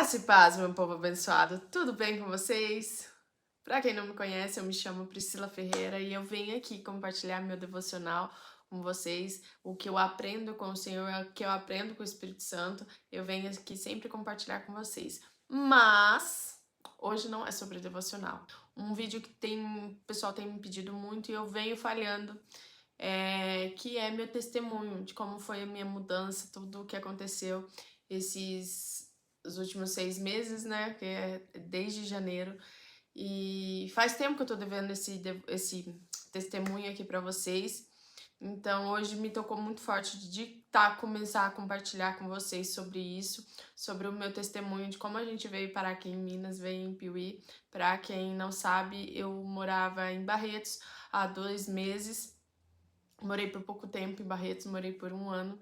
Graça e paz, meu povo abençoado, tudo bem com vocês? Para quem não me conhece, eu me chamo Priscila Ferreira e eu venho aqui compartilhar meu devocional com vocês, o que eu aprendo com o Senhor, o que eu aprendo com o Espírito Santo, eu venho aqui sempre compartilhar com vocês. Mas hoje não é sobre devocional. Um vídeo que o pessoal tem me pedido muito e eu venho falhando, que é meu testemunho de como foi a minha mudança, tudo o que aconteceu os últimos 6 meses, né? Que é desde janeiro. E faz tempo que eu tô devendo esse testemunho aqui pra vocês. Então hoje me tocou muito forte de começar a compartilhar com vocês sobre isso, sobre o meu testemunho de como a gente veio parar aqui em Minas, veio em Piuí. Pra quem não sabe, eu morava em Barretos há 2 meses. Morei por pouco tempo em Barretos, morei por 1 ano.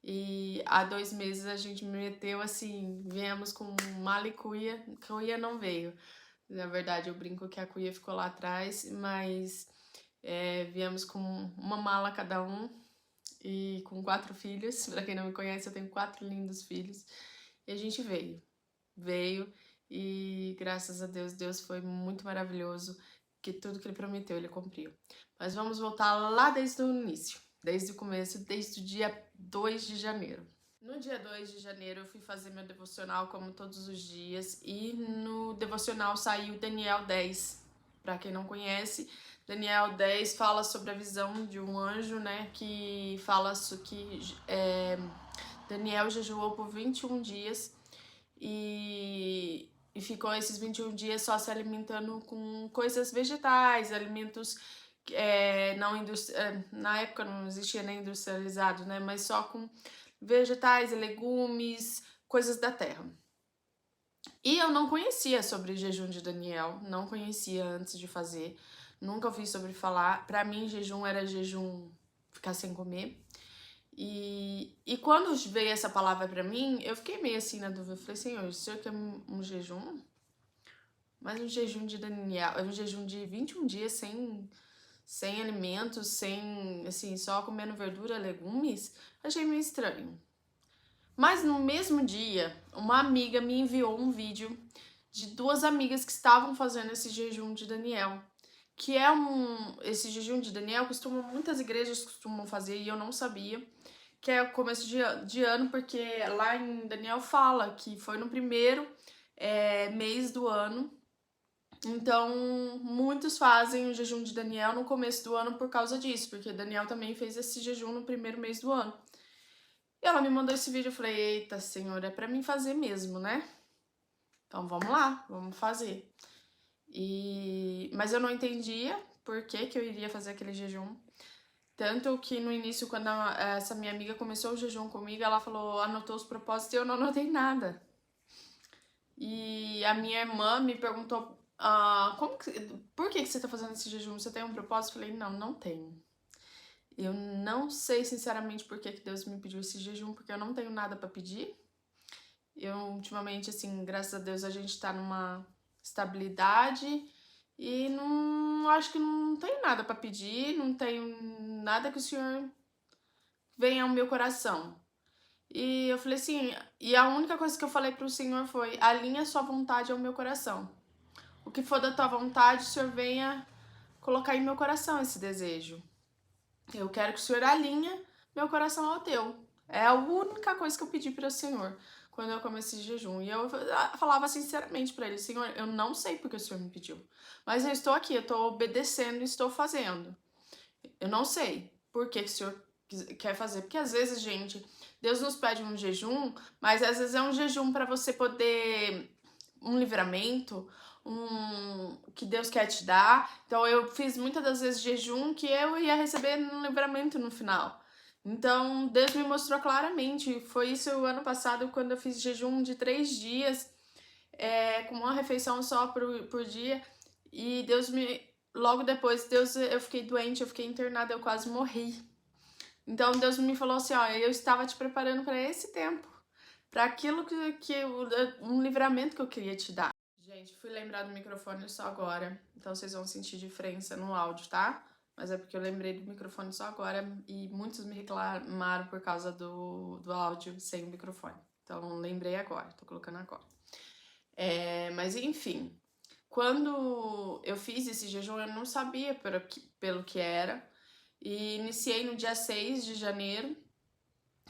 E há 2 meses a gente me meteu assim, viemos com mala e cuia, cuia não veio. Na verdade, eu brinco que a cuia ficou lá atrás, mas viemos com uma mala cada um e com 4 filhos. Pra quem não me conhece, eu tenho 4 lindos filhos. E a gente veio e graças a Deus, Deus foi muito maravilhoso, que tudo que ele prometeu, ele cumpriu. Mas vamos voltar lá desde o início, desde o começo, desde o dia 2 de janeiro. No dia 2 de janeiro eu fui fazer meu devocional como todos os dias e no devocional saiu Daniel 10. Para quem não conhece, Daniel 10 fala sobre a visão de um anjo, né, que fala que Daniel jejuou por 21 dias e ficou esses 21 dias só se alimentando com coisas vegetais, alimentos não na época não existia nem industrializado, né, mas só com vegetais e legumes, coisas da terra. E eu não conhecia sobre jejum de Daniel, não conhecia antes de fazer, nunca ouvi sobre falar. Para mim, jejum era jejum ficar sem comer. E quando veio essa palavra para mim, eu fiquei meio assim na dúvida. Eu falei, Senhor, o Senhor quer um jejum? Mas um jejum de Daniel, um jejum de 21 dias sem alimentos, sem, assim, só comendo verdura, legumes, achei meio estranho. Mas no mesmo dia, uma amiga me enviou um vídeo de 2 amigas que estavam fazendo esse jejum de Daniel. Que é esse jejum de Daniel, muitas igrejas costumam fazer e eu não sabia. Que é o começo de ano, porque lá em Daniel fala que foi no primeiro mês do ano. Então, muitos fazem o jejum de Daniel no começo do ano por causa disso, porque Daniel também fez esse jejum no primeiro mês do ano. E ela me mandou esse vídeo, eu falei, eita, Senhor, é pra mim fazer mesmo, né? Então vamos lá, vamos fazer. Mas eu não entendia por que eu iria fazer aquele jejum. Tanto que no início, quando essa minha amiga começou o jejum comigo, ela falou, anotou os propósitos e eu não anotei nada. E a minha irmã me perguntou, por que você tá fazendo esse jejum? Você tem um propósito? Eu falei, não tenho. Eu não sei sinceramente por que Deus me pediu esse jejum, porque eu não tenho nada pra pedir. Eu, ultimamente, assim, graças a Deus, a gente tá numa estabilidade e não acho que não tenho nada pra pedir, não tenho nada que o Senhor venha ao meu coração. E eu falei assim, e a única coisa que eu falei pro Senhor foi, alinha sua vontade ao meu coração. O que for da tua vontade, o Senhor venha colocar em meu coração esse desejo. Eu quero que o Senhor alinhe meu coração ao teu. É a única coisa que eu pedi para o Senhor quando eu comecei esse jejum. E eu falava sinceramente para ele, Senhor, eu não sei porque o Senhor me pediu. Mas eu estou aqui, eu estou obedecendo e estou fazendo. Eu não sei por que o Senhor quer fazer. Porque às vezes, gente, Deus nos pede um jejum, mas às vezes é um jejum para você poder um livramento, que Deus quer te dar. Então eu fiz muitas das vezes jejum que eu ia receber um livramento no final. Então Deus me mostrou claramente. Foi isso o ano passado quando eu fiz jejum de 3 dias, com uma refeição só por dia. E Deus me. Logo depois, eu fiquei doente, eu fiquei internada, eu quase morri. Então Deus me falou assim, ó, eu estava te preparando para esse tempo, para aquilo um livramento que eu queria te dar. Gente, fui lembrar do microfone só agora, então vocês vão sentir diferença no áudio, tá? Mas é porque eu lembrei do microfone só agora e muitos me reclamaram por causa do áudio sem o microfone. Então, lembrei agora, tô colocando agora. Mas enfim, quando eu fiz esse jejum, eu não sabia pelo que era. E iniciei no dia 6 de janeiro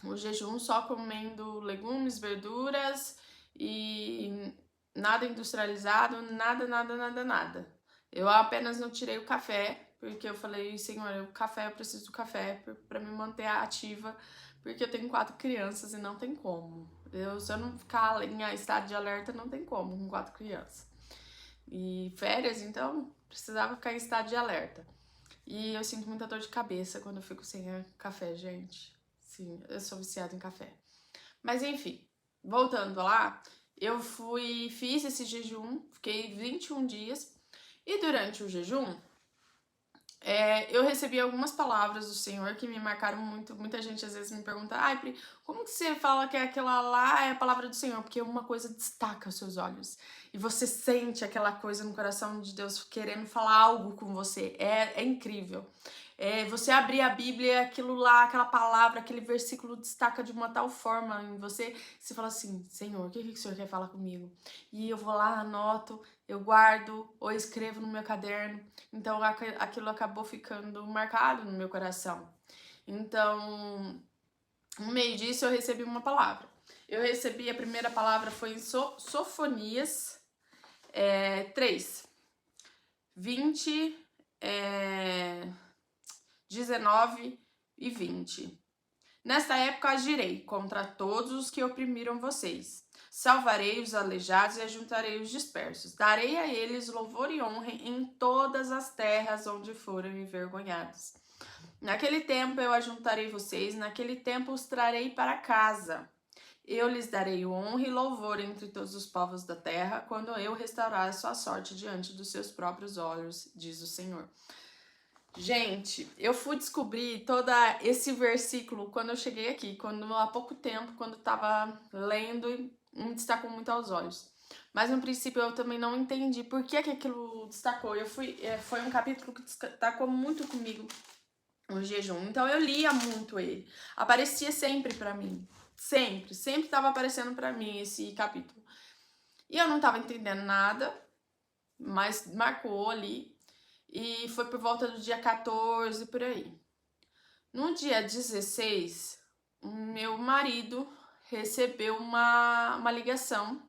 o jejum só comendo legumes, verduras e nada industrializado, nada. Eu apenas não tirei o café, porque eu falei, Senhor, o café, eu preciso do café para me manter ativa, porque eu tenho 4 crianças e não tem como. Se eu não ficar em estado de alerta, não tem como com 4 crianças. E férias, então, precisava ficar em estado de alerta. E eu sinto muita dor de cabeça quando eu fico sem café, gente. Sim, eu sou viciada em café. Mas enfim, voltando lá, fiz esse jejum, fiquei 21 dias. E durante o jejum, eu recebi algumas palavras do Senhor que me marcaram muito. Muita gente às vezes me pergunta, ai, Pri, como que você fala que aquela lá é a palavra do Senhor? Porque uma coisa destaca os seus olhos. E você sente aquela coisa no coração de Deus querendo falar algo com você. É incrível. Você abrir a Bíblia, aquilo lá, aquela palavra, aquele versículo destaca de uma tal forma em você. Você fala assim, Senhor, o que o Senhor quer falar comigo? E eu vou lá, anoto, eu guardo ou escrevo no meu caderno. Então aquilo acabou ficando marcado no meu coração. Então, no meio disso eu recebi uma palavra. Eu recebi, a primeira palavra foi em Sofonias 3, 20, 19 e 20. Nesta época agirei contra todos os que oprimiram vocês. Salvarei os aleijados e ajuntarei os dispersos. Darei a eles louvor e honra em todas as terras onde foram envergonhados. Naquele tempo eu ajuntarei vocês, naquele tempo os trarei para casa. Eu lhes darei honra e louvor entre todos os povos da terra, quando eu restaurar a sua sorte diante dos seus próprios olhos, diz o Senhor. Gente, eu fui descobrir todo esse versículo quando eu cheguei aqui, há pouco tempo, quando eu tava lendo, me destacou muito aos olhos. Mas no princípio eu também não entendi por que aquilo destacou. Foi um capítulo que destacou muito comigo, o jejum. Então eu lia muito ele. Aparecia sempre pra mim. Sempre tava aparecendo pra mim esse capítulo. E eu não tava entendendo nada, mas marcou ali. E foi por volta do dia 14, por aí. No dia 16, meu marido recebeu uma ligação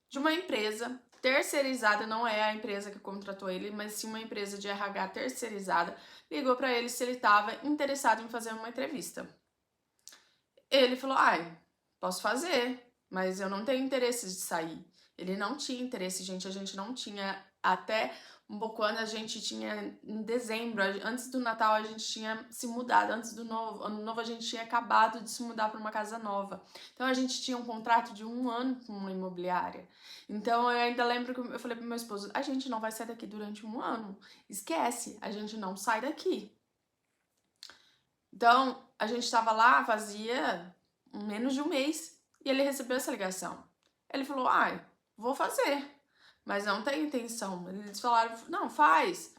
de uma empresa terceirizada, não é a empresa que contratou ele, mas sim uma empresa de RH terceirizada, ligou para ele se ele estava interessado em fazer uma entrevista. Ele falou, posso fazer, mas eu não tenho interesse de sair. Ele não tinha interesse, gente, a gente não tinha até um pouco antes, a gente tinha em dezembro, antes do Natal a gente tinha se mudado, antes do ano novo a gente tinha acabado de se mudar para uma casa nova. Então a gente tinha um contrato de 1 ano com uma imobiliária. Então eu ainda lembro que eu falei pro meu esposo, a gente não vai sair daqui durante 1 ano, esquece, a gente não sai daqui. Então a gente estava lá, fazia menos de 1 mês, e ele recebeu essa ligação. Ele falou, vou fazer, mas não tem intenção. Eles falaram, não, faz.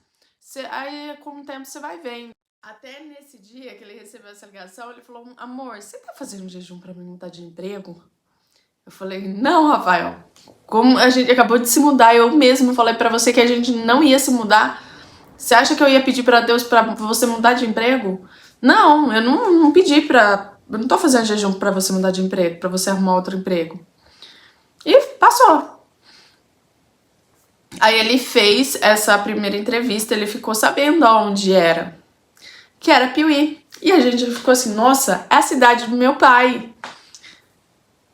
Aí com o tempo você vai vendo. Até nesse dia que ele recebeu essa ligação, ele falou, amor, você tá fazendo um jejum pra mim mudar de emprego? Eu falei, não, Rafael, como a gente acabou de se mudar, eu mesmo falei pra você que a gente não ia se mudar. Você acha que eu ia pedir pra Deus pra você mudar de emprego? Não, eu não pedi pra... Eu não tô fazendo jejum pra você mudar de emprego, pra você arrumar outro emprego. E passou. Aí ele fez essa primeira entrevista, ele ficou sabendo onde era. Que era Piuí. E a gente ficou assim, nossa, é a cidade do meu pai.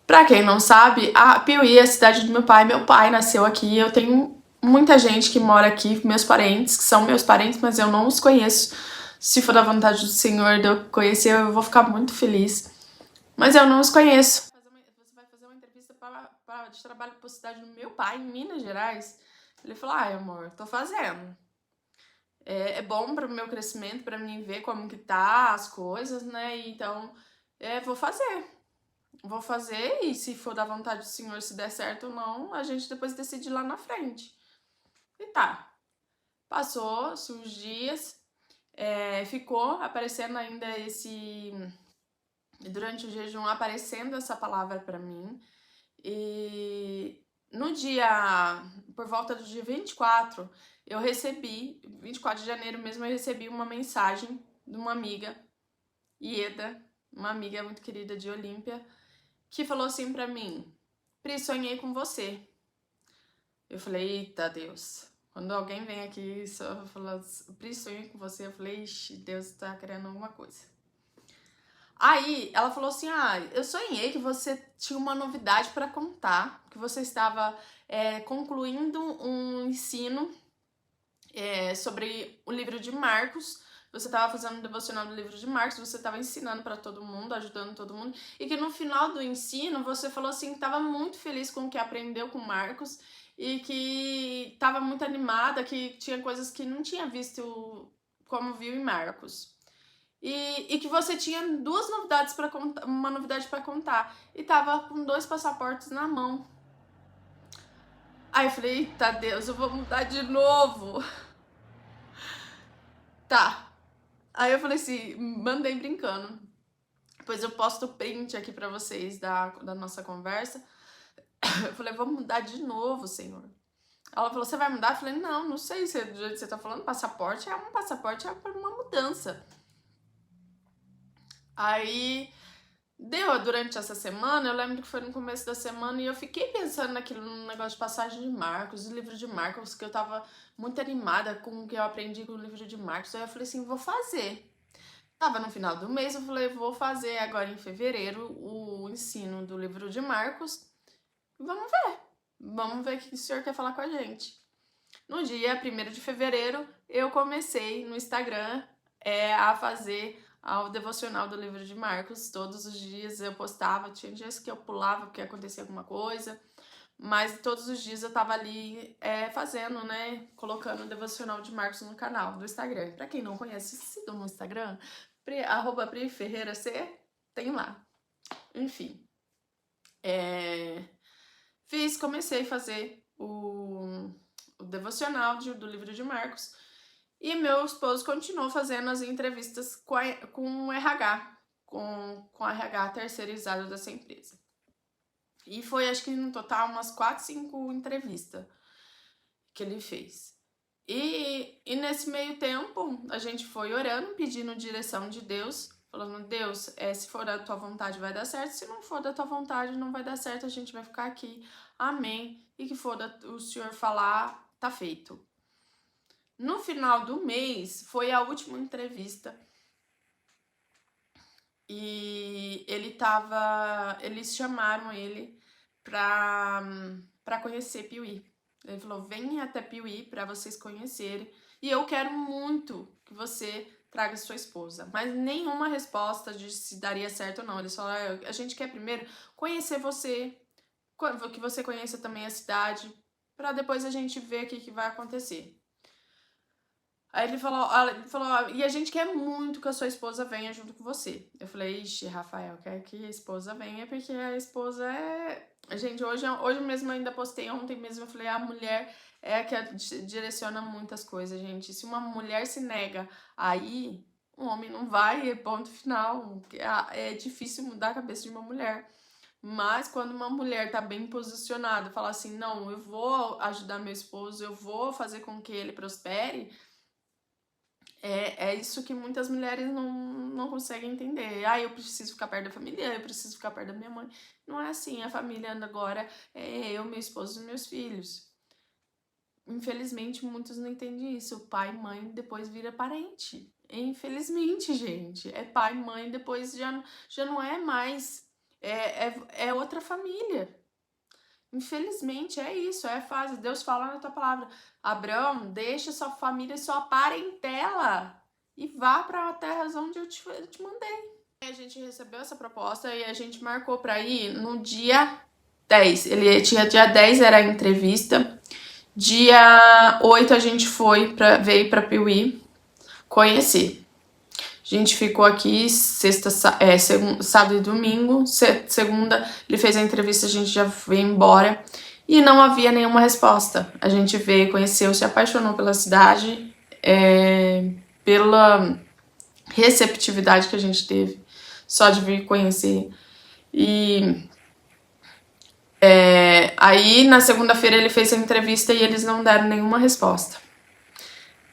Pra quem não sabe, a Piuí é a cidade do meu pai. Meu pai nasceu aqui, eu tenho muita gente que mora aqui, meus parentes, que são meus parentes, mas eu não os conheço. Se for da vontade do Senhor de eu conhecer, eu vou ficar muito feliz. Mas eu não os conheço. Você vai fazer uma entrevista de trabalho para a cidade do meu pai, em Minas Gerais. Ele falou, amor, tô fazendo. É bom para o meu crescimento, para mim ver como que tá as coisas, né? Então, vou fazer. Vou fazer e se for da vontade do Senhor, se der certo ou não, a gente depois decide lá na frente. E tá. Passou-se uns dias, ficou aparecendo ainda durante o jejum aparecendo essa palavra para mim. E no dia, por volta do dia 24, eu recebi, 24 de janeiro mesmo, eu recebi uma mensagem de uma amiga, Ieda, uma amiga muito querida de Olímpia, que falou assim pra mim: Pri, sonhei com você. Eu falei, eita Deus. Quando alguém vem aqui e só fala, Pri, sonhei com você, eu falei, ixi, Deus tá querendo alguma coisa. Aí ela falou assim, eu sonhei que você tinha uma novidade para contar, que você estava concluindo um ensino sobre o livro de Marcos. Você estava fazendo um devocional do livro de Marcos, você estava ensinando para todo mundo, ajudando todo mundo, e que no final do ensino você falou assim que estava muito feliz com o que aprendeu com Marcos e que estava muito animada, que tinha coisas que não tinha visto como viu em Marcos. E que você tinha duas novidades para contar, uma novidade para contar, e tava com 2 passaportes na mão. Aí eu falei, eita Deus, eu vou mudar de novo. Tá. Aí eu falei assim, mandei brincando. Depois eu posto o print aqui pra vocês da nossa conversa. Eu falei, vou mudar de novo, Senhor. Ela falou, você vai mudar? Eu falei, não sei se do jeito que você tá falando, passaporte é uma mudança. Aí deu durante essa semana, eu lembro que foi no começo da semana, e eu fiquei pensando naquilo, no negócio de passagem de Marcos, o livro de Marcos, que eu tava muito animada com o que eu aprendi com o livro de Marcos. Aí eu falei assim, vou fazer. Tava no final do mês, eu falei, vou fazer agora em fevereiro o ensino do livro de Marcos. Vamos ver o que o senhor quer falar com a gente. No dia 1º de fevereiro, eu comecei no Instagram a fazer o devocional do livro de Marcos. Todos os dias eu postava, tinha dias que eu pulava porque acontecia alguma coisa, mas todos os dias eu tava ali fazendo, né, colocando o devocional de Marcos no canal do Instagram. Pra quem não conhece, siga no Instagram, @PriFerreiraC, tem lá. Enfim, comecei a fazer o devocional do livro de Marcos, e meu esposo continuou fazendo as entrevistas com o RH, com a RH terceirizada dessa empresa. E foi, acho que no total, umas 4, 5 entrevistas que ele fez. E nesse meio tempo, a gente foi orando, pedindo direção de Deus, falando, Deus, se for da tua vontade vai dar certo, se não for da tua vontade não vai dar certo, a gente vai ficar aqui, amém, e que for o Senhor falar, tá feito. No final do mês, foi a última entrevista, e eles chamaram ele pra conhecer Piuí. Ele falou, vem até Piuí para vocês conhecerem, e eu quero muito que você traga sua esposa. Mas nenhuma resposta de se daria certo ou não. Eles falaram, a gente quer primeiro conhecer você, que você conheça também a cidade, para depois a gente ver o que vai acontecer. Aí ele falou, e a gente quer muito que a sua esposa venha junto com você. Eu falei, ixi, Rafael, quer que a esposa venha, porque a esposa Gente, hoje mesmo eu ainda postei, ontem mesmo eu falei, a mulher é a que direciona muitas coisas, gente. Se uma mulher se nega aí, um homem não vai, ponto final. É difícil mudar a cabeça de uma mulher. Mas quando uma mulher tá bem posicionada, fala assim, não, eu vou ajudar meu esposo, eu vou fazer com que ele prospere, é isso que muitas mulheres não conseguem entender. Eu preciso ficar perto da família, eu preciso ficar perto da minha mãe. Não é assim, a família agora é eu, meu esposo e meus filhos. Infelizmente, muitos não entendem isso. Pai e mãe depois vira parente. Infelizmente, gente. É pai e mãe, depois já não é mais. É outra família. Infelizmente, é isso, é a fase. Deus fala na tua palavra, Abraão, deixa sua família e sua parentela e vá para a terra onde eu te mandei. A gente recebeu essa proposta e a gente marcou para ir no dia 10. Dia 10 era a entrevista. Dia 8 a gente veio para Piuí conhecer. A gente ficou aqui sábado e domingo. Segunda, ele fez a entrevista, a gente já veio embora. E não havia nenhuma resposta. A gente veio, conheceu, se apaixonou pela cidade, pela receptividade que a gente teve. só de vir conhecer. E aí na segunda-feira ele fez a entrevista e eles não deram nenhuma resposta.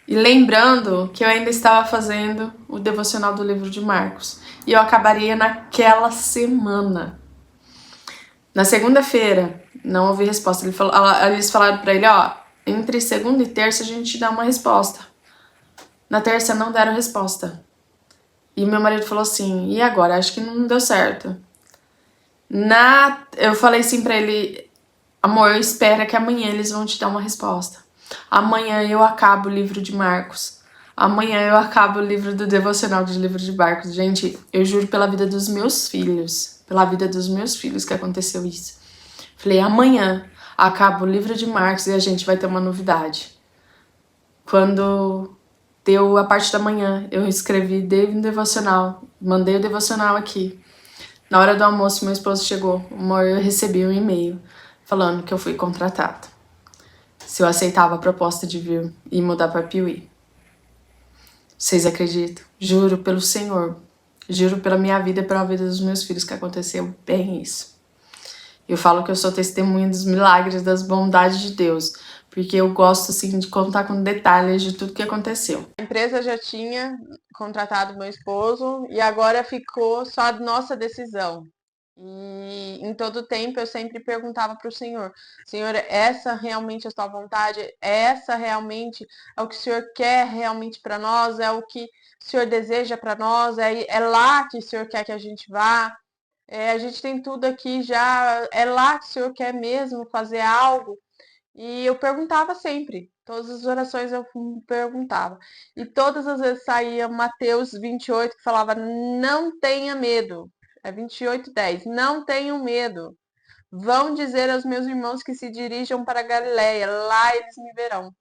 E lembrando que eu ainda estava fazendo o devocional do livro de Marcos. E eu acabaria naquela semana. Na segunda-feira, não houve resposta. Eles falaram pra ele, ó, entre segunda e terça a gente dá uma resposta. Na terça não deram resposta. E meu marido falou assim, e agora? Acho que não deu certo. Eu falei assim pra ele, amor, espera que amanhã eles vão te dar uma resposta. Amanhã eu acabo o livro de Marcos. Amanhã eu acabo o livro do devocional do livro de Marcos. Gente, eu juro pela vida dos meus filhos. Pela vida dos meus filhos que aconteceu isso. Falei, amanhã acaba o livro de Marcos e a gente vai ter uma novidade. Quando deu a parte da manhã, eu escrevi, dei um devocional, mandei o devocional aqui. Na hora do almoço, meu esposo chegou. Amor, eu recebi um e-mail falando que eu fui contratada. Se eu aceitava a proposta de vir e mudar para Piuí. Vocês acreditam? Juro pelo Senhor. Juro pela minha vida e pela vida dos meus filhos que aconteceu bem isso. Eu falo que eu sou testemunha dos milagres, das bondades de Deus, porque eu gosto assim de contar com detalhes de tudo que aconteceu. A empresa já tinha contratado meu esposo e agora ficou só a nossa decisão. E em todo o tempo eu sempre perguntava para o Senhor: Senhor, essa realmente é a sua vontade? Essa realmente é o que o Senhor quer realmente para nós? É o que o Senhor deseja para nós? É lá que o Senhor quer que a gente vá? A gente tem tudo aqui já, é lá que o Senhor quer mesmo fazer algo? E eu perguntava sempre, todas as orações eu perguntava. E todas as vezes saía Mateus 28 que falava: não tenha medo. É 28:10. Não tenham medo. Vão dizer aos meus irmãos que se dirijam para Galiléia, lá eles me verão.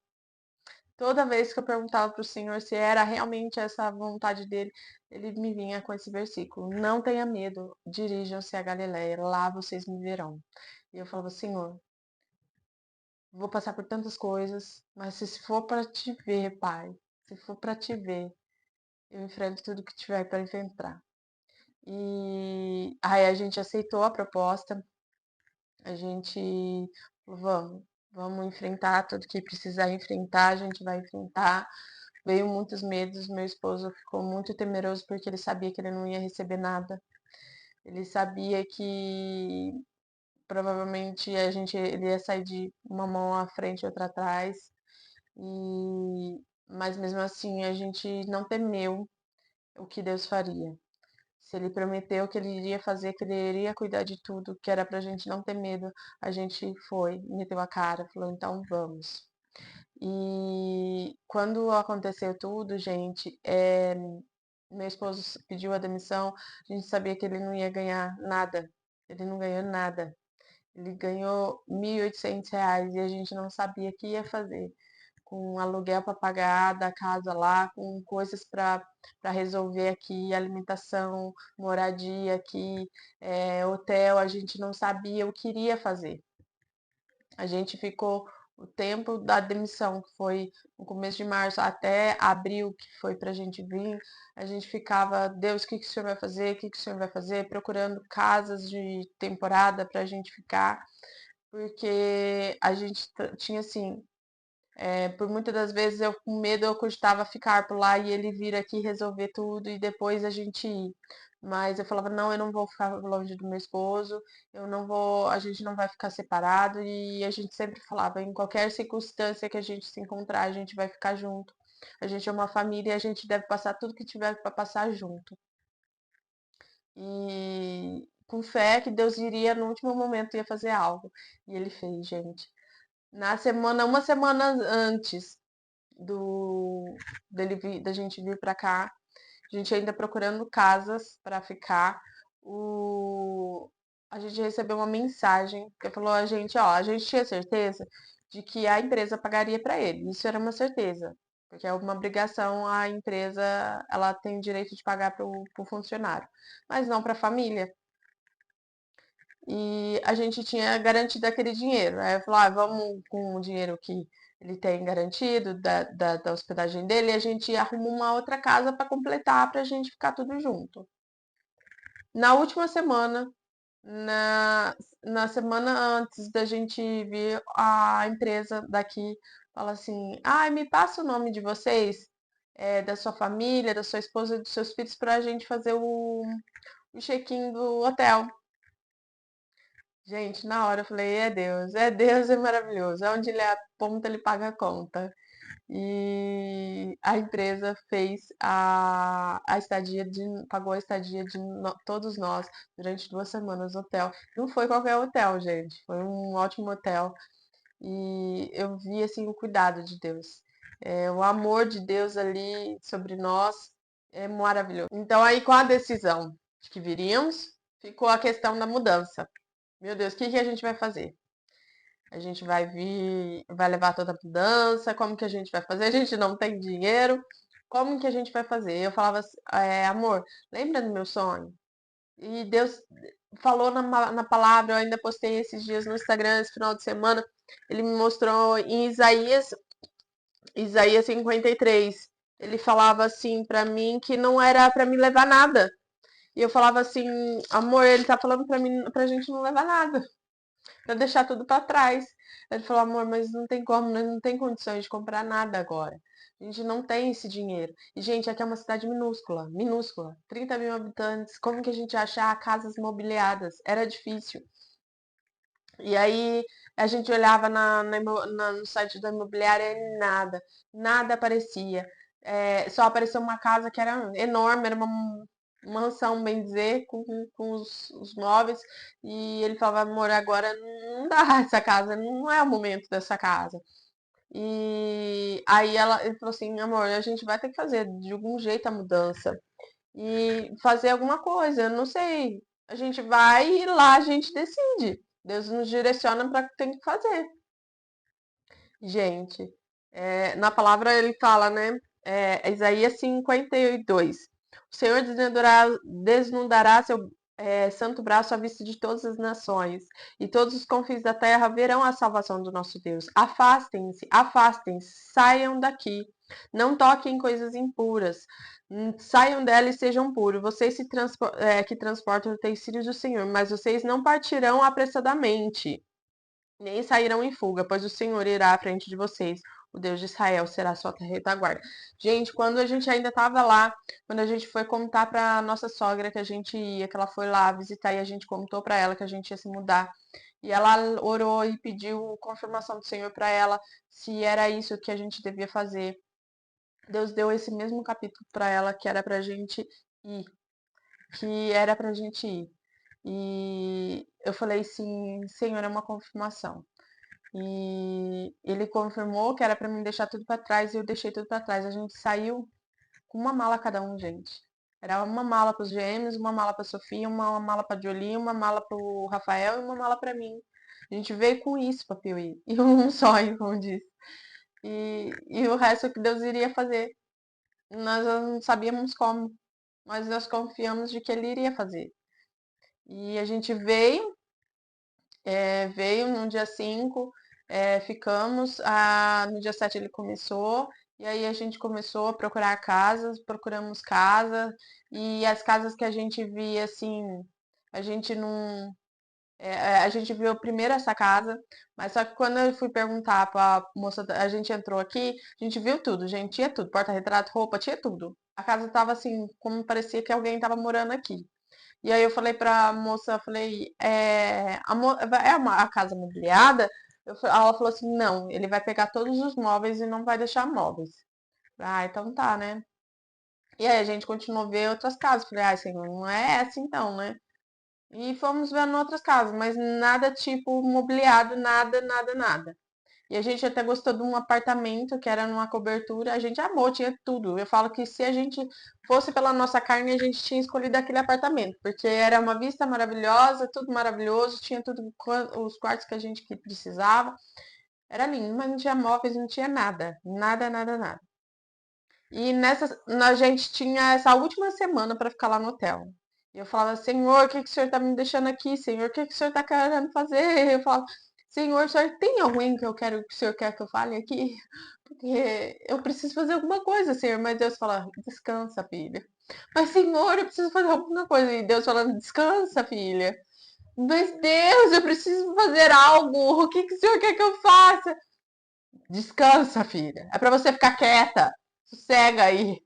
Toda vez que eu perguntava para o Senhor se era realmente essa a vontade dele, ele me vinha com esse versículo: não tenha medo, dirijam-se a Galiléia, lá vocês me verão. E eu falava: Senhor, vou passar por tantas coisas, mas se for para te ver, Pai, se for para te ver, eu enfrento tudo que tiver para enfrentar. E aí a gente aceitou a proposta, a gente vamos enfrentar tudo que precisar enfrentar, a gente vai enfrentar. Veio muitos medos, meu esposo ficou muito temeroso porque ele sabia que ele não ia receber nada. Ele sabia que provavelmente ele ia sair de uma mão à frente e outra atrás. Mas mesmo assim a gente não temeu o que Deus faria. Se ele prometeu que ele iria fazer, que ele iria cuidar de tudo, que era pra gente não ter medo, a gente foi, meteu a cara, falou, então vamos. E quando aconteceu tudo, gente, meu esposo pediu a demissão, a gente sabia que ele não ia ganhar nada. Ele não ganhou nada. Ele ganhou R$ 1.800 e a gente não sabia o que ia fazer com aluguel para pagar da casa lá, com coisas para resolver aqui, alimentação, moradia aqui, hotel, a gente não sabia o que iria fazer. A gente ficou o tempo da demissão, que foi no começo de março, até abril, que foi para a gente vir, a gente ficava, Deus, o que o senhor vai fazer? O que o senhor vai fazer? Procurando casas de temporada para a gente ficar, porque a gente tinha assim, por muitas das vezes eu com medo eu cogitava ficar por lá e ele vir aqui resolver tudo e depois a gente ir. Mas eu falava, não, eu não vou ficar longe do meu esposo, eu não vou, a gente não vai ficar separado e a gente sempre falava, em qualquer circunstância que a gente se encontrar, a gente vai ficar junto. A gente é uma família e a gente deve passar tudo que tiver para passar junto. E com fé que Deus iria no último momento ia fazer algo. E ele fez, gente. Uma semana antes do da gente vir para cá. A gente ainda procurando casas para ficar. A gente recebeu uma mensagem que falou a gente, ó, a gente tinha certeza de que a empresa pagaria para ele. Isso era uma certeza, porque é uma obrigação, a empresa ela tem direito de pagar para o funcionário, mas não para a família. E a gente tinha garantido aquele dinheiro. Aí eu falei, vamos com o dinheiro que ele tem garantido da hospedagem dele, e a gente arruma uma outra casa para completar, para a gente ficar tudo junto. Na última semana, na semana antes da gente vir, a empresa daqui fala assim: ai, me passa o nome de vocês, da sua família, da sua esposa, dos seus filhos, pra gente fazer o check-in do hotel. Gente, na hora eu falei: é Deus, é maravilhoso. Onde ele aponta, ele paga a conta. E a empresa fez a estadia pagou a estadia de todos nós durante 2 semanas no hotel. Não foi qualquer hotel, gente, foi um ótimo hotel. E eu vi assim o cuidado de Deus. O amor de Deus ali sobre nós é maravilhoso. Então aí com a decisão de que viríamos, ficou a questão da mudança. Meu Deus, o que a gente vai fazer? A gente vai vir, vai levar toda a mudança, como que a gente vai fazer? A gente não tem dinheiro, como que a gente vai fazer? Eu falava assim, amor, lembra do meu sonho? E Deus falou na palavra, eu ainda postei esses dias no Instagram, esse final de semana, ele me mostrou em Isaías 53. Ele falava assim pra mim que não era pra me levar nada. E eu falava assim, amor, ele tá falando pra mim, pra gente não levar nada, pra deixar tudo pra trás. Ele falou, amor, mas não tem como, nós não tem condições de comprar nada agora. A gente não tem esse dinheiro. E, gente, aqui é uma cidade minúscula, minúscula. 30 mil habitantes. Como que a gente ia achar casas mobiliadas? Era difícil. E aí a gente olhava no site da imobiliária e nada, nada aparecia. Só apareceu uma casa que era enorme, era uma mansão, bem dizer, com os móveis. E ele falava, amor, agora não dá essa casa, não é o momento dessa casa. E aí ele falou assim, amor, a gente vai ter que fazer de algum jeito a mudança e fazer alguma coisa. Eu não sei. A gente vai e lá a gente decide. Deus nos direciona para o que tem que fazer. Gente, na palavra ele fala, né? Isaías 52. O Senhor desnudará seu santo braço à vista de todas as nações, e todos os confins da terra verão a salvação do nosso Deus. Afastem-se, afastem-se, saiam daqui. Não toquem coisas impuras. Saiam dela e sejam puros. Vocês que transportam utensílios do Senhor, mas vocês não partirão apressadamente nem sairão em fuga, pois o Senhor irá à frente de vocês. O Deus de Israel será sua retaguarda. Gente, quando a gente ainda estava lá, quando a gente foi contar para nossa sogra que a gente ia, que ela foi lá visitar e a gente contou para ela que a gente ia se mudar. E ela orou e pediu confirmação do Senhor para ela se era isso que a gente devia fazer. Deus deu esse mesmo capítulo para ela que era pra gente ir, que era pra gente ir. E eu falei sim, Senhor, é uma confirmação. E ele confirmou que era pra mim deixar tudo pra trás e eu deixei tudo pra trás. A gente saiu com uma mala cada um, gente. Era uma mala pros gêmeos, uma mala pra Sofia, uma mala pra Jolie, uma mala pro Rafael e uma mala pra mim. A gente veio com isso pra Piuí. E um sonho, como disse. E o resto é que Deus iria fazer. Nós não sabíamos como, mas nós confiamos de que Ele iria fazer. E a gente veio no dia 5, ficamos, no dia 7 ele começou, e aí a gente começou a procurar casas, procuramos casa, e as casas que a gente via, assim, a gente não. A gente viu primeiro essa casa, mas só que quando eu fui perguntar pra moça, a gente entrou aqui, a gente viu tudo, gente, tinha tudo, porta-retrato, roupa, tinha tudo. A casa tava assim, como parecia que alguém tava morando aqui. E aí eu falei pra moça, falei, a casa mobiliada? Ela falou assim, não, ele vai pegar todos os móveis e não vai deixar móveis. Ah, então tá, né? E aí a gente continuou a ver outras casas. Falei, ah, senhor, não é essa então, né? E fomos vendo outras casas, mas nada tipo mobiliado, nada, nada, nada. E a gente até gostou de um apartamento que era numa cobertura. A gente amou, tinha tudo. Eu falo que se a gente fosse pela nossa carne, a gente tinha escolhido aquele apartamento, porque era uma vista maravilhosa, tudo maravilhoso, tinha tudo, os quartos que a gente precisava. Era lindo, mas não tinha móveis, não tinha nada. Nada, nada, nada. E a gente tinha essa última semana para ficar lá no hotel. E eu falava, Senhor, o que que o Senhor está me deixando aqui? Senhor, o que que o Senhor está querendo fazer? Eu falava, Senhor, o Senhor tem alguém que o Senhor quer que eu fale aqui? Porque eu preciso fazer alguma coisa, Senhor. Mas Deus fala, descansa, filha. Mas, Senhor, eu preciso fazer alguma coisa. E Deus falando, descansa, filha. Mas, Deus, eu preciso fazer algo. O que, que o Senhor quer que eu faça? Descansa, filha. É pra você ficar quieta. Sossega aí.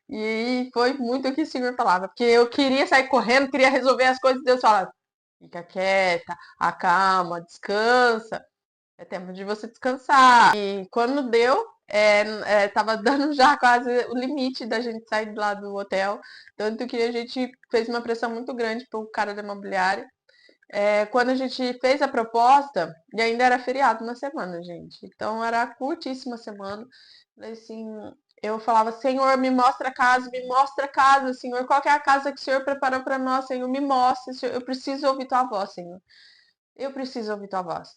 E foi muito o que o Senhor falava. Porque eu queria sair correndo, queria resolver as coisas. Deus falava, fica quieta, acalma, descansa. É tempo de você descansar. E quando deu, tava dando já quase o limite da gente sair de lá do hotel. Tanto que a gente fez uma pressão muito grande pro cara da imobiliária. Quando a gente fez a proposta, e ainda era feriado na semana, gente. Então era curtíssima a semana. Assim, eu falava, Senhor, me mostra a casa, Senhor. Qual que é a casa que o Senhor preparou para nós, Senhor? Me mostra, Senhor. Eu preciso ouvir tua voz, Senhor. Eu preciso ouvir tua voz.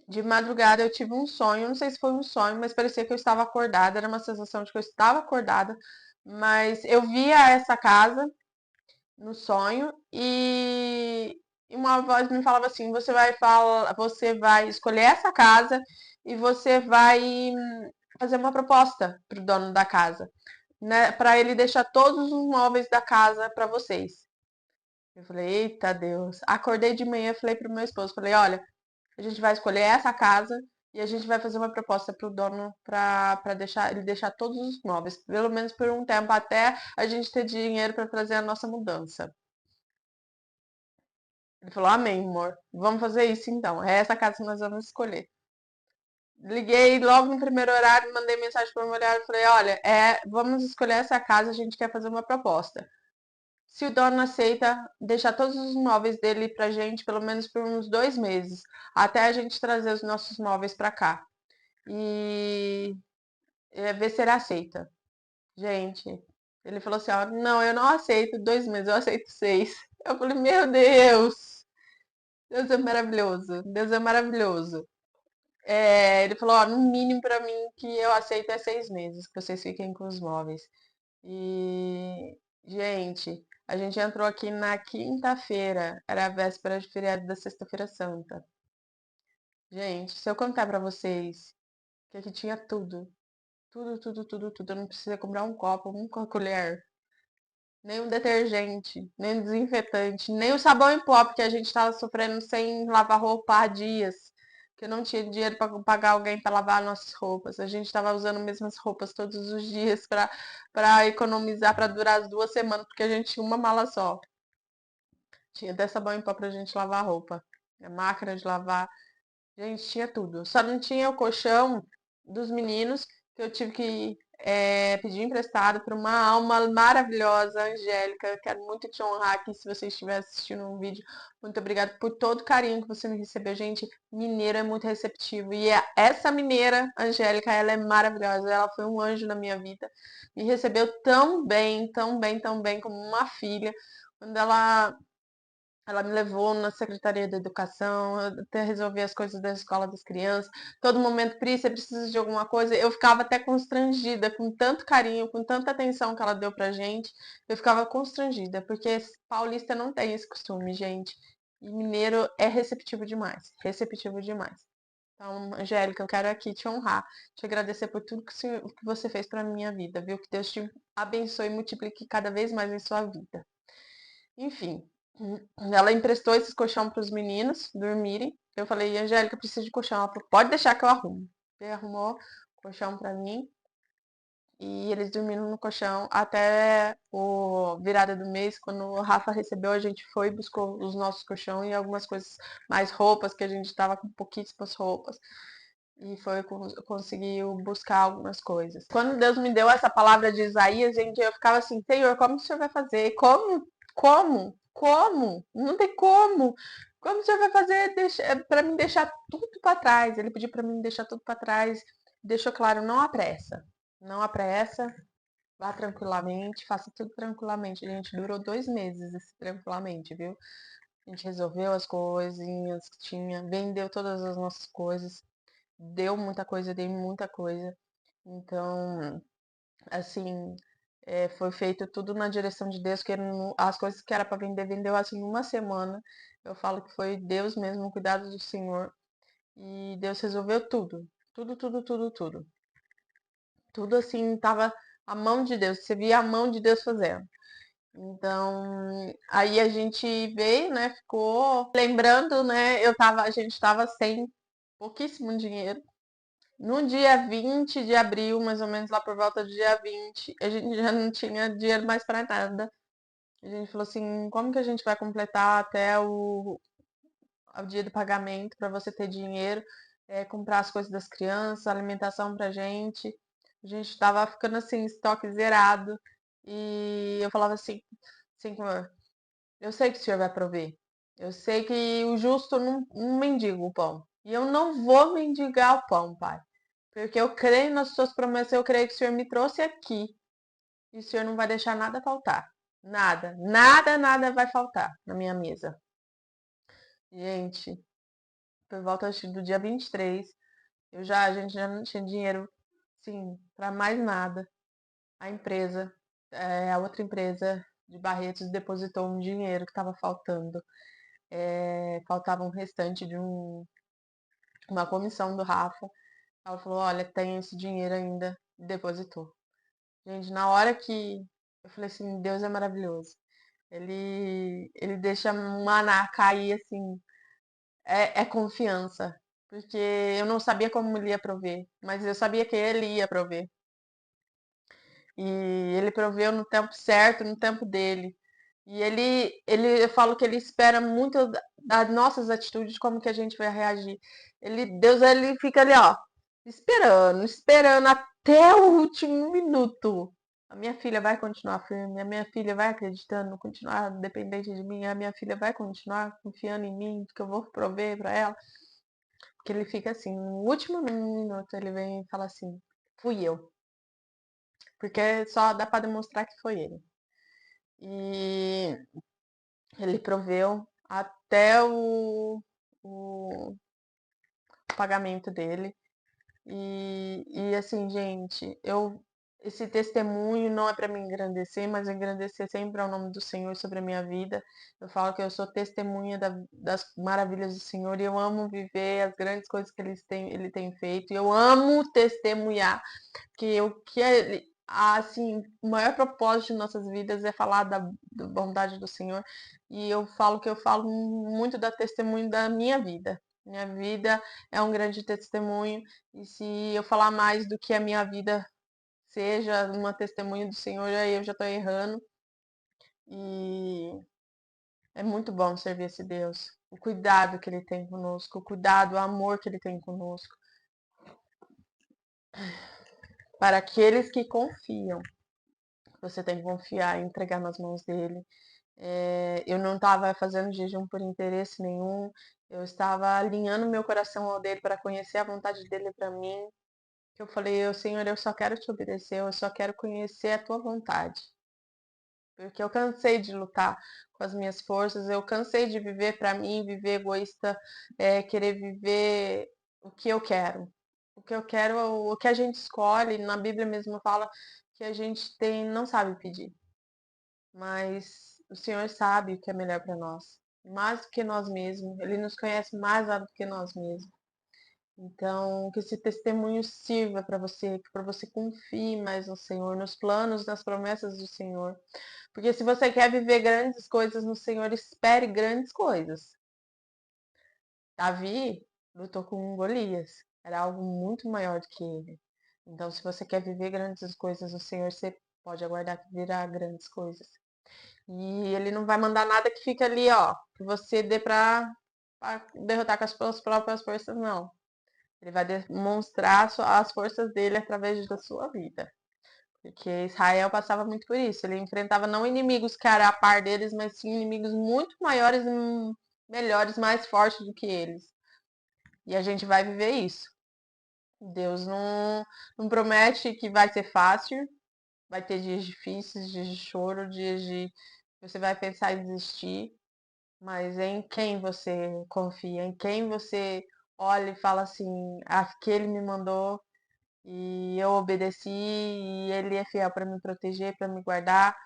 De madrugada eu tive um sonho, não sei se foi um sonho, mas parecia que eu estava acordada, era uma sensação de que eu estava acordada, mas eu via essa casa no sonho e uma voz me falava assim: você vai escolher essa casa e você vai fazer uma proposta para o dono da casa, né, para ele deixar todos os móveis da casa para vocês. Eu falei: eita Deus. Acordei de manhã, falei pro meu esposo, falei: olha, a gente vai escolher essa casa e a gente vai fazer uma proposta pro dono para deixar ele deixar todos os móveis, pelo menos por um tempo até a gente ter dinheiro para fazer a nossa mudança. Ele falou: amém, amor. Vamos fazer isso então. É essa casa que nós vamos escolher. Liguei logo no primeiro horário, mandei mensagem para o meu horário e falei: olha, vamos escolher essa casa, a gente quer fazer uma proposta. Se o dono aceita, deixar todos os móveis dele pra gente, pelo menos por uns 2 meses, até a gente trazer os nossos móveis pra cá. E ver se ele aceita. Gente, ele falou assim: ó, não, eu não aceito 2 meses, eu aceito 6. Eu falei: meu Deus, Deus é maravilhoso, Deus é maravilhoso. Ele falou: ó, no mínimo pra mim que eu aceito é 6 meses, que vocês fiquem com os móveis. E, gente, a gente entrou aqui na quinta-feira, era a véspera de feriado da Sexta-feira Santa. Gente, se eu contar pra vocês que aqui tinha tudo, tudo, tudo, tudo, tudo, eu não precisei comprar um copo, uma colher, nem um detergente, nem um desinfetante, nem o sabão em pó, porque a gente tava sofrendo sem lavar roupa há dias. Que eu não tinha dinheiro para pagar alguém para lavar nossas roupas. A gente estava usando as mesmas roupas todos os dias para economizar para durar as 2 semanas, porque a gente tinha uma mala só. Tinha até sabão em pó pra gente lavar a roupa. A máquina de lavar. Gente, tinha tudo. Só não tinha o colchão dos meninos, que eu tive que pedir emprestado para uma alma maravilhosa, Angélica. Eu quero muito te honrar aqui se você estiver assistindo um vídeo. Muito obrigada por todo o carinho que você me recebeu. Gente, mineiro é muito receptivo. E essa mineira, Angélica, ela é maravilhosa. Ela foi um anjo na minha vida. Me recebeu tão bem, tão bem, tão bem, como uma filha. Quando ela me levou na Secretaria da Educação, até resolver as coisas da escola das crianças. Todo momento, Pri, você precisa de alguma coisa? Eu ficava até constrangida com tanto carinho, com tanta atenção que ela deu pra gente. Eu ficava constrangida, porque paulista não tem esse costume, gente. E mineiro é receptivo demais, receptivo demais. Então, Angélica, eu quero aqui te honrar, te agradecer por tudo que você fez pra minha vida, viu? Que Deus te abençoe e multiplique cada vez mais em sua vida. Enfim, ela emprestou esses colchão para os meninos dormirem. Eu falei: Angélica, preciso de colchão. Ela falou: pode deixar que eu arrumo. Ele arrumou colchão para mim e eles dormiram no colchão até o virada do mês, quando o Rafa recebeu, a gente foi e buscou os nossos colchão e algumas coisas, mais roupas, que a gente estava com pouquíssimas roupas. E conseguiu buscar algumas coisas. Quando Deus me deu essa palavra de Isaías, gente, eu ficava assim: Senhor, como o Senhor vai fazer? Como? Como? Como? Não tem como. Como o Senhor vai fazer para mim deixar tudo para trás? Ele pediu para mim deixar tudo para trás. Deixou claro: não apressa. Não apressa. Vá tranquilamente, faça tudo tranquilamente. Gente, durou 2 meses esse tranquilamente, viu? A gente resolveu as coisinhas que tinha, vendeu todas as nossas coisas, deu muita coisa, dei muita coisa. Então, assim, foi feito tudo na direção de Deus, que as coisas que era para vender, vendeu assim em uma semana. Eu falo que foi Deus mesmo, o cuidado do Senhor. E Deus resolveu tudo. Tudo, tudo, tudo, tudo. Tudo assim, tava A mão de Deus, você via a mão de Deus fazendo. Então, aí a gente veio, né? Ficou lembrando, né? A gente tava sem pouquíssimo dinheiro. No dia 20 de abril, mais ou menos lá por volta do dia 20, a gente já não tinha dinheiro mais para nada. A gente falou assim, como que a gente vai completar até o dia do pagamento para você ter dinheiro, comprar as coisas das crianças, alimentação pra gente. A gente tava ficando assim, estoque zerado. E eu falava assim, Senhor, eu sei que o Senhor vai prover. Eu sei que o justo não mendiga o pão. E eu não vou mendigar o pão, Pai. Porque eu creio nas suas promessas, eu creio que o Senhor me trouxe aqui. E o Senhor não vai deixar nada faltar. Nada, nada, nada vai faltar na minha mesa. Gente, por volta acho, do dia 23, a gente já não tinha dinheiro, sim, para mais nada. A empresa, a outra empresa de Barretos depositou um dinheiro que estava faltando. Faltava um restante de uma comissão do Rafa. Ela falou, olha, tem esse dinheiro ainda, e depositou. Gente, na hora que eu falei assim, Deus é maravilhoso. Ele deixa o maná cair assim, é confiança. Porque eu não sabia como ele ia prover, mas eu sabia que ele ia prover. E ele proveu no tempo certo, no tempo dele. E eu falo que ele espera muito das nossas atitudes, como que a gente vai reagir. Deus, ele fica ali, ó, esperando, esperando até o último minuto. A minha filha vai continuar firme, a minha filha vai acreditando, continuar dependente de mim, a minha filha vai continuar confiando em mim, que eu vou prover para ela. Porque ele fica assim, no último minuto ele vem e fala assim, fui eu. Porque só dá para demonstrar que foi ele. E ele proveu até o pagamento dele. E assim, gente, esse testemunho não é para me engrandecer, mas engrandecer sempre ao nome do Senhor sobre a minha vida. Eu falo que eu sou testemunha das maravilhas do Senhor e eu amo viver as grandes coisas que ele tem feito. E eu amo testemunhar assim, o maior propósito de nossas vidas é falar da bondade do Senhor. E eu falo que eu falo muito da testemunho da minha vida. Minha vida é um grande testemunho. E se eu falar mais do que a minha vida seja uma testemunha do Senhor, aí eu já estou errando. E é muito bom servir esse Deus. O cuidado que ele tem conosco, o cuidado, o amor que ele tem conosco. Para aqueles que confiam, você tem que confiar e entregar nas mãos dele. Eu não estava fazendo jejum por interesse nenhum. Eu estava alinhando meu coração ao dele para conhecer a vontade dele para mim. Eu falei, Senhor, eu só quero te obedecer, eu só quero conhecer a tua vontade. Porque eu cansei de lutar com as minhas forças, eu cansei de viver para mim, viver egoísta, querer viver o que eu quero. O que eu quero, o que a gente escolhe, na Bíblia mesmo fala que a gente não sabe pedir. Mas o Senhor sabe o que é melhor para nós, mais do que nós mesmos. Ele nos conhece mais lá do que nós mesmos. Então, que esse testemunho sirva para você, que para você confie mais no Senhor, nos planos, nas promessas do Senhor. Porque se você quer viver grandes coisas no Senhor, espere grandes coisas. Davi lutou com Golias, era algo muito maior do que ele. Então, se você quer viver grandes coisas no Senhor, você pode aguardar que virá grandes coisas. E ele não vai mandar nada que fique ali, ó, que você dê pra derrotar com as suas próprias forças, não. Ele vai demonstrar as forças dele através da sua vida. Porque Israel passava muito por isso. Ele enfrentava não inimigos que eram a par deles, mas sim inimigos muito maiores, melhores, mais fortes do que eles. E a gente vai viver isso. Deus não promete que vai ser fácil. Vai ter dias difíceis, dias de choro, dias de você vai pensar em desistir. Mas em quem você confia, em quem você olha e fala assim, aquele me mandou e eu obedeci e ele é fiel para me proteger, para me guardar.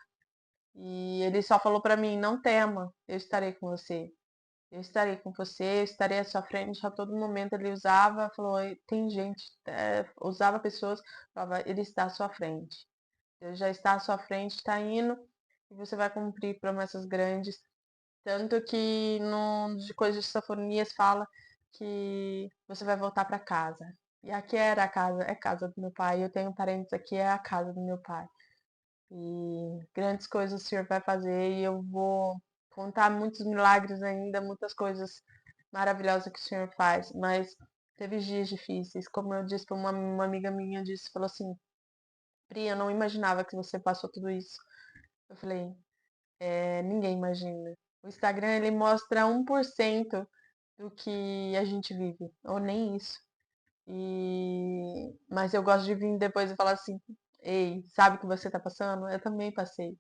E ele só falou para mim, não tema, eu estarei com você. Eu estarei com você, eu estarei à sua frente a todo momento. Ele usava, falou, tem gente, usava pessoas, falava, ele está à sua frente. Deus já está à sua frente, está indo, e você vai cumprir promessas grandes. Tanto que no de Coisas de Sofonias fala que você vai voltar para casa. E aqui era a casa, é a casa do meu pai. Eu tenho parentes aqui, é a casa do meu pai. E grandes coisas o Senhor vai fazer e eu vou contar muitos milagres ainda, muitas coisas maravilhosas que o Senhor faz. Mas teve dias difíceis, como eu disse para uma amiga minha, disse, falou assim, Pri, eu não imaginava que você passou tudo isso. Eu falei, ninguém imagina. O Instagram, ele mostra 1% do que a gente vive, ou nem isso. Mas eu gosto de vir depois e falar assim, ei, sabe o que você tá passando? Eu também passei.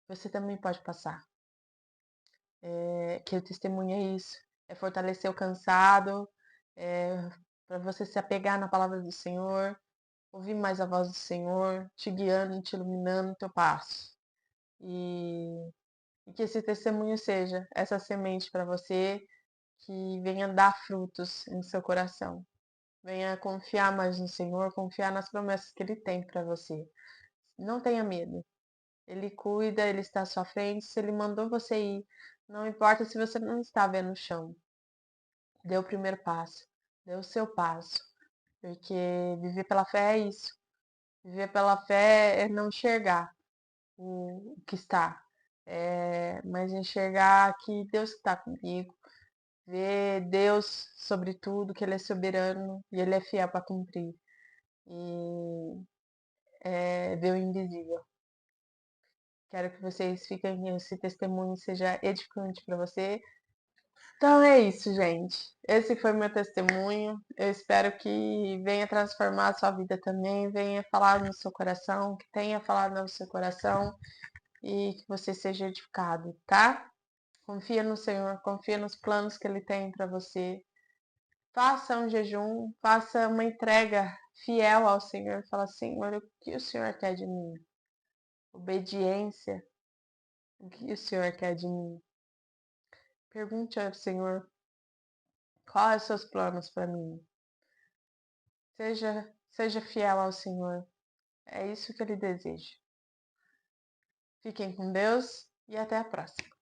Você também pode passar. Que o testemunho é isso. É fortalecer o cansado, é, para você se apegar na palavra do Senhor, ouvir mais a voz do Senhor, te guiando, te iluminando o teu passo. E que esse testemunho seja essa semente para você que venha dar frutos em seu coração. Venha confiar mais no Senhor, confiar nas promessas que Ele tem para você. Não tenha medo. Ele cuida, Ele está à sua frente. Se Ele mandou você ir, não importa se você não está vendo o chão. Dê o primeiro passo. Dê o seu passo. Porque viver pela fé é isso. Viver pela fé é não enxergar o que está. Mas enxergar que Deus está comigo. Ver Deus sobre tudo, que Ele é soberano e Ele é fiel para cumprir. E ver o invisível. Quero que vocês fiquem, esse testemunho seja edificante para você. Então é isso, gente. Esse foi meu testemunho. Eu espero que venha transformar a sua vida também, venha falar no seu coração, que tenha falado no seu coração e que você seja edificado, tá? Confia no Senhor, confia nos planos que Ele tem para você. Faça um jejum, faça uma entrega fiel ao Senhor. Fala, Senhor, o que o Senhor quer de mim? Obediência, o que o Senhor quer de mim? Pergunte ao Senhor quais são os seus planos para mim. Seja fiel ao Senhor. É isso que Ele deseja. Fiquem com Deus e até a próxima.